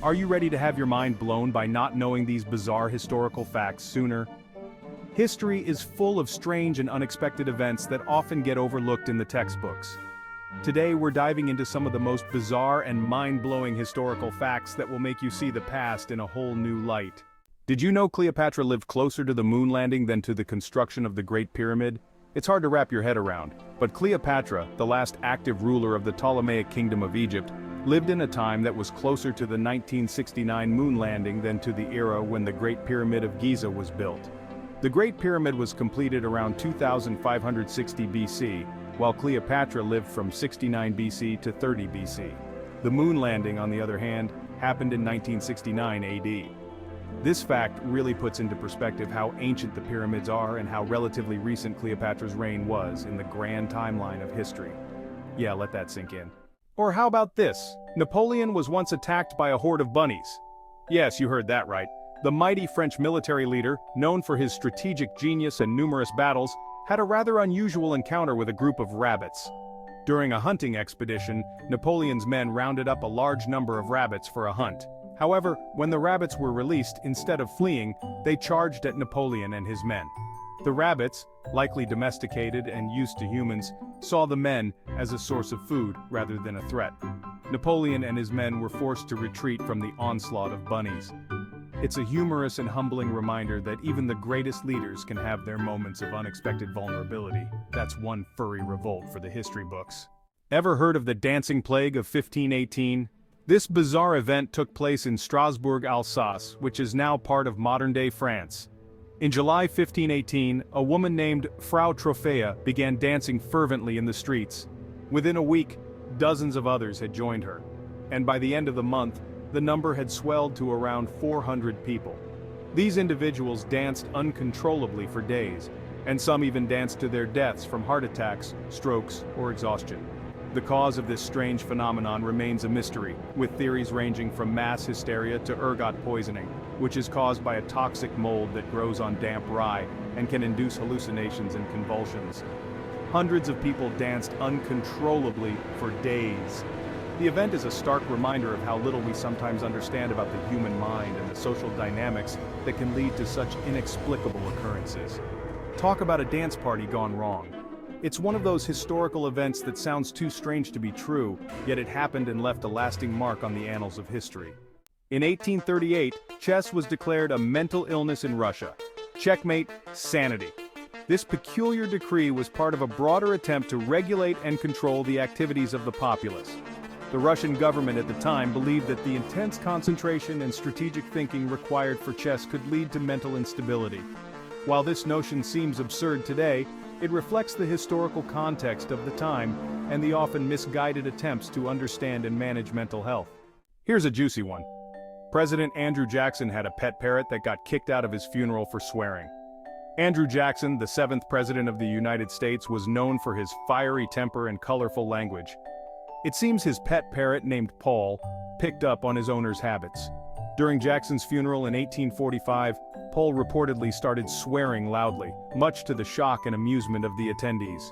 Are you ready to have your mind blown by not knowing these bizarre historical facts sooner? History is full of strange and unexpected events that often get overlooked in the textbooks. Today we're diving into some of the most bizarre and mind-blowing historical facts that will make you see the past in a whole new light. Did you know Cleopatra lived closer to the moon landing than to the construction of the Great Pyramid? It's hard to wrap your head around, but Cleopatra, the last active ruler of the Ptolemaic Kingdom of Egypt, lived in a time that was closer to the 1969 moon landing than to the era when the Great Pyramid of Giza was built. The Great Pyramid was completed around 2560 BC, while Cleopatra lived from 69 BC to 30 BC. The moon landing, on the other hand, happened in 1969 AD. This fact really puts into perspective how ancient the pyramids are and how relatively recent Cleopatra's reign was in the grand timeline of history. Yeah, let that sink in. Or how about this? Napoleon was once attacked by a horde of bunnies. Yes, you heard that right. The mighty French military leader, known for his strategic genius and numerous battles, had a rather unusual encounter with a group of rabbits. During a hunting expedition, Napoleon's men rounded up a large number of rabbits for a hunt. However, when the rabbits were released, instead of fleeing, they charged at Napoleon and his men. The rabbits, likely domesticated and used to humans, saw the men as a source of food rather than a threat. Napoleon and his men were forced to retreat from the onslaught of bunnies. It's a humorous and humbling reminder that even the greatest leaders can have their moments of unexpected vulnerability. That's one furry revolt for the history books. Ever heard of the Dancing Plague of 1518? This bizarre event took place in Strasbourg, Alsace, which is now part of modern-day France. In July 1518, a woman named Frau Trophea began dancing fervently in the streets. Within a week, dozens of others had joined her. And by the end of the month, the number had swelled to around 400 people. These individuals danced uncontrollably for days, and some even danced to their deaths from heart attacks, strokes, or exhaustion. The cause of this strange phenomenon remains a mystery, with theories ranging from mass hysteria to ergot poisoning, which is caused by a toxic mold that grows on damp rye and can induce hallucinations and convulsions. Hundreds of people danced uncontrollably for days. The event is a stark reminder of how little we sometimes understand about the human mind and the social dynamics that can lead to such inexplicable occurrences. Talk about a dance party gone wrong. It's one of those historical events that sounds too strange to be true, yet it happened and left a lasting mark on the annals of history. In 1838, chess was declared a mental illness in Russia. Checkmate, sanity. This peculiar decree was part of a broader attempt to regulate and control the activities of the populace. The Russian government at the time believed that the intense concentration and strategic thinking required for chess could lead to mental instability. While this notion seems absurd today, it reflects the historical context of the time and the often misguided attempts to understand and manage mental health. Here's a juicy one. President Andrew Jackson had a pet parrot that got kicked out of his funeral for swearing. Andrew Jackson, the 7th President of the United States, was known for his fiery temper and colorful language. It seems his pet parrot, named Paul, picked up on his owner's habits. During Jackson's funeral in 1845, Paul reportedly started swearing loudly, much to the shock and amusement of the attendees.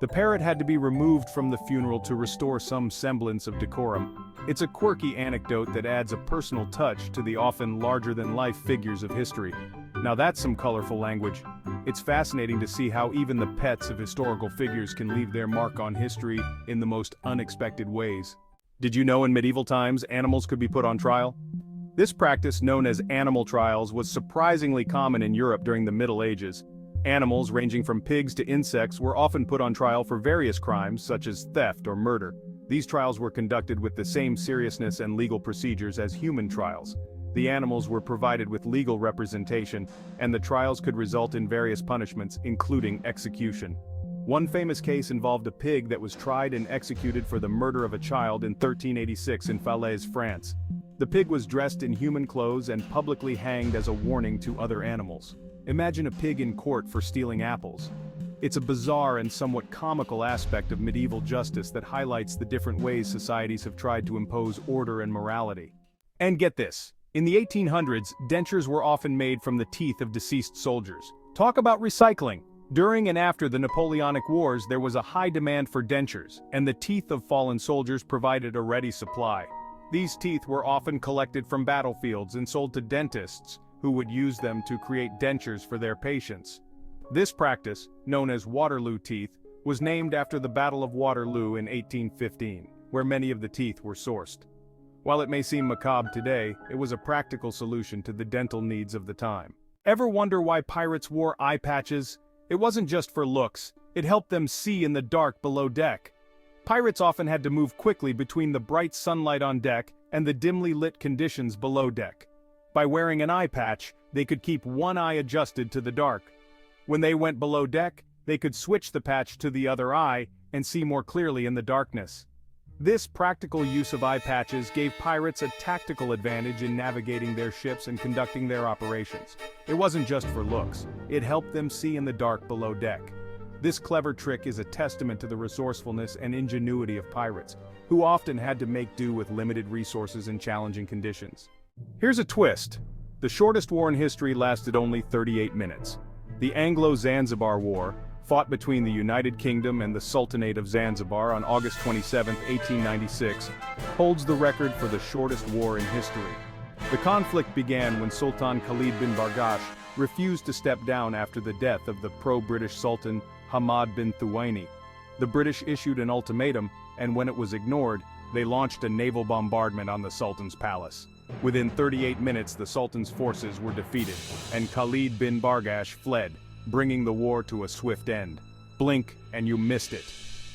The parrot had to be removed from the funeral to restore some semblance of decorum. It's a quirky anecdote that adds a personal touch to the often larger-than-life figures of history. Now that's some colorful language. It's fascinating to see how even the pets of historical figures can leave their mark on history in the most unexpected ways. Did you know in medieval times animals could be put on trial? This practice, known as animal trials, was surprisingly common in Europe during the Middle Ages. Animals, ranging from pigs to insects, were often put on trial for various crimes, such as theft or murder. These trials were conducted with the same seriousness and legal procedures as human trials. The animals were provided with legal representation, and the trials could result in various punishments, including execution. One famous case involved a pig that was tried and executed for the murder of a child in 1386 in Falaise, France. The pig was dressed in human clothes and publicly hanged as a warning to other animals. Imagine a pig in court for stealing apples. It's a bizarre and somewhat comical aspect of medieval justice that highlights the different ways societies have tried to impose order and morality. And get this, in the 1800s, dentures were often made from the teeth of deceased soldiers. Talk about recycling! During and after the Napoleonic Wars, there was a high demand for dentures, and the teeth of fallen soldiers provided a ready supply. These teeth were often collected from battlefields and sold to dentists, who would use them to create dentures for their patients. This practice, known as Waterloo teeth, was named after the Battle of Waterloo in 1815, where many of the teeth were sourced. While it may seem macabre today, it was a practical solution to the dental needs of the time. Ever wonder why pirates wore eye patches? It wasn't just for looks, it helped them see in the dark below deck. Pirates often had to move quickly between the bright sunlight on deck and the dimly lit conditions below deck. By wearing an eye patch, they could keep one eye adjusted to the dark. When they went below deck, they could switch the patch to the other eye and see more clearly in the darkness. This practical use of eye patches gave pirates a tactical advantage in navigating their ships and conducting their operations. It wasn't just for looks, it helped them see in the dark below deck. This clever trick is a testament to the resourcefulness and ingenuity of pirates, who often had to make do with limited resources and challenging conditions. Here's a twist. The shortest war in history lasted only 38 minutes. The Anglo-Zanzibar War, fought between the United Kingdom and the Sultanate of Zanzibar on August 27, 1896, holds the record for the shortest war in history. The conflict began when Sultan Khalid bin Bargash refused to step down after the death of the pro-British Sultan Hamad bin Thuwaini. The British issued an ultimatum, and when it was ignored, they launched a naval bombardment on the Sultan's palace. Within 38 minutes, the Sultan's forces were defeated, and Khalid bin Bargash fled, bringing the war to a swift end. Blink, and you missed it.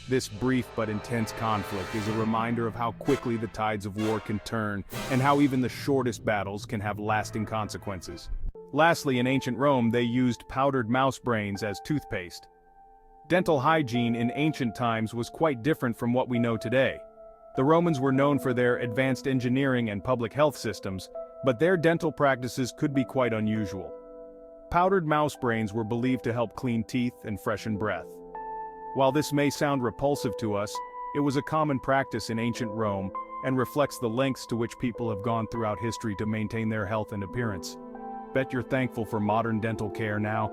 This brief but intense conflict is a reminder of how quickly the tides of war can turn, and how even the shortest battles can have lasting consequences. Lastly, in ancient Rome, they used powdered mouse brains as toothpaste. Dental hygiene in ancient times was quite different from what we know today. The Romans were known for their advanced engineering and public health systems, but their dental practices could be quite unusual. Powdered mouse brains were believed to help clean teeth and freshen breath. While this may sound repulsive to us, it was a common practice in ancient Rome and reflects the lengths to which people have gone throughout history to maintain their health and appearance. Bet you're thankful for modern dental care now.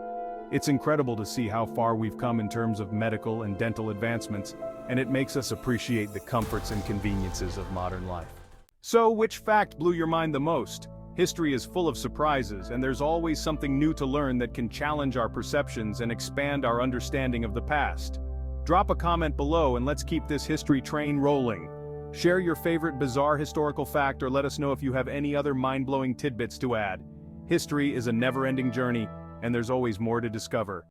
It's incredible to see how far we've come in terms of medical and dental advancements, and it makes us appreciate the comforts and conveniences of modern life. So, which fact blew your mind the most? History is full of surprises, and there's always something new to learn that can challenge our perceptions and expand our understanding of the past. Drop a comment below and let's keep this history train rolling. Share your favorite bizarre historical fact or let us know if you have any other mind-blowing tidbits to add. History is a never-ending journey, and there's always more to discover.